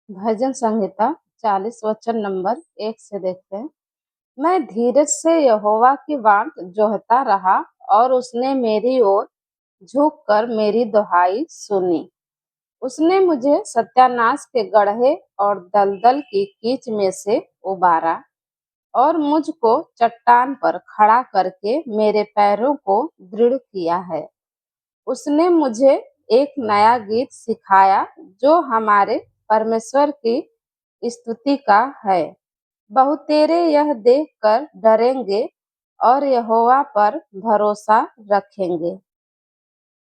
भजन संहिता 40 वचन नंबर 1 से देखते हैं। मैं धीरज से यहोवा की बाट जोहता रहा और उसने मेरी ओर झुककर मेरी दुहाई सुनी। उसने मुझे सत्यानाश के गड्ढे और दलदल की कीच में से उबारा और मुझको चट्टान पर खड़ा करके मेरे पैरों को दृढ़ किया है। उसने मुझे एक नया गीत सिखाया जो हमारे परमेश्वर की स्तुति का है। बहुतेरे यह देखकर डरेंगे और यहोवा पर भरोसा रखेंगे।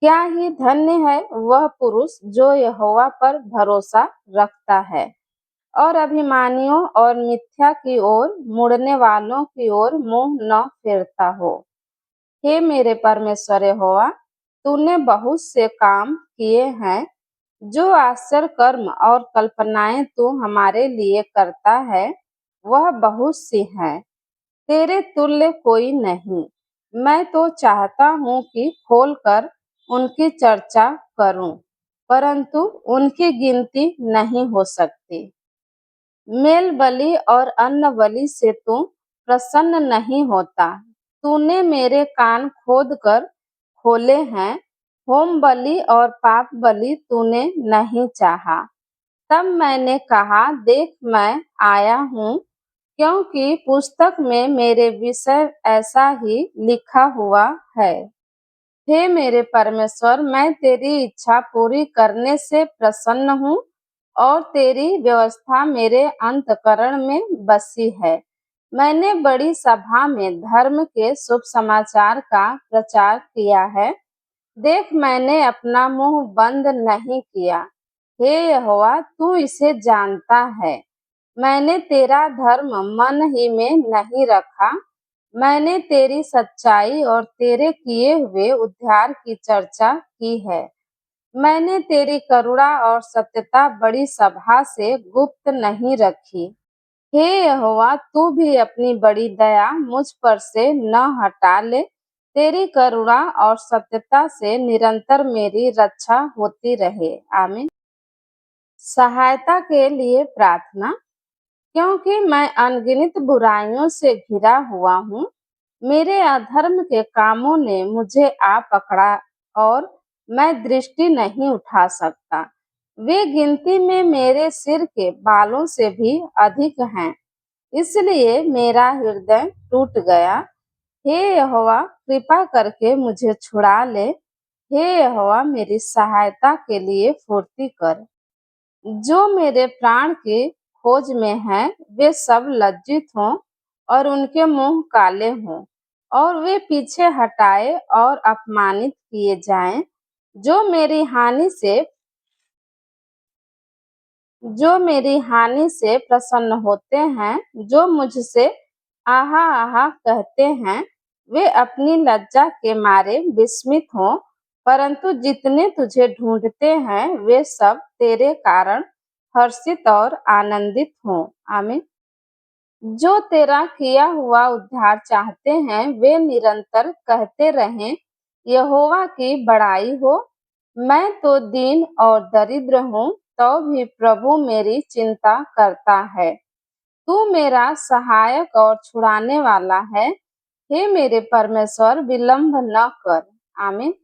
क्या ही धन्य है वह पुरुष जो यहोवा पर भरोसा रखता है और अभिमानियों और मिथ्या की ओर मुड़ने वालों की ओर मुंह न फेरता हो। हे मेरे परमेश्वर यहोवा, तूने बहुत से काम किए हैं। जो आश्चर्य कर्म और कल्पनाएं तू हमारे लिए करता है वह बहुत सी हैं। तेरे तुल्य कोई नहीं। मैं तो चाहता हूँ कि खोलकर उनकी चर्चा करूं, परंतु उनकी गिनती नहीं हो सकती। मेल बलि और अन्न बलि से तू प्रसन्न नहीं होता। तूने मेरे कान खोदकर खोले हैं। होम बलि और पाप बलि तूने नहीं चाहा। तब मैंने कहा, देख मैं आया हूँ, क्योंकि पुस्तक में मेरे विषय ऐसा ही लिखा हुआ है। हे मेरे परमेश्वर, मैं तेरी इच्छा पूरी करने से प्रसन्न हूँ और तेरी व्यवस्था मेरे अंतःकरण में बसी है। मैंने बड़ी सभा में धर्म के शुभ समाचार का प्रचार किया है। देख मैंने अपना मुंह बंद नहीं किया। हे यहोवा, तू इसे जानता है। मैंने तेरा धर्म मन ही में नहीं रखा। मैंने तेरी सच्चाई और तेरे किए हुए उद्धार की चर्चा की है। मैंने तेरी करुणा और सत्यता बड़ी सभा से गुप्त नहीं रखी। हे यहोवा, तू भी अपनी बड़ी दया मुझ पर से न हटा ले। तेरी करुणा और सत्यता से निरंतर मेरी रक्षा होती रहे। आमीन। सहायता के लिए प्रार्थना। क्योंकि मैं अनगिनत बुराइयों से घिरा हुआ हूँ, मेरे अधर्म के कामों ने मुझे आ पकड़ा और मैं दृष्टि नहीं उठा सकता। वे गिनती में मेरे सिर के बालों से भी अधिक हैं, इसलिए मेरा हृदय टूट गया। हे यहोवा, कृपा करके मुझे छुड़ा ले। हे यहोवा, मेरी सहायता के लिए फुर्ती कर। जो मेरे प्राण की खोज में हैं, वे सब लज्जित हों और उनके मुंह काले हों और वे पीछे हटाए और अपमानित किए जाएं। जो मेरी हानि से प्रसन्न होते हैं, जो मुझसे आहा आहा कहते हैं, वे अपनी लज्जा के मारे विस्मित हों। परंतु जितने तुझे ढूंढते हैं, वे सब तेरे कारण हर्षित और आनंदित हों। आमीन। जो तेरा किया हुआ उद्धार चाहते हैं, वे निरंतर कहते रहें, यहोवा की बड़ाई हो। मैं तो दीन और दरिद्र हूँ, तो भी प्रभु मेरी चिंता करता है। तू मेरा सहायक और छुड़ाने वाला है। हे मेरे परमेश्वर, विलंब न कर। आमीन।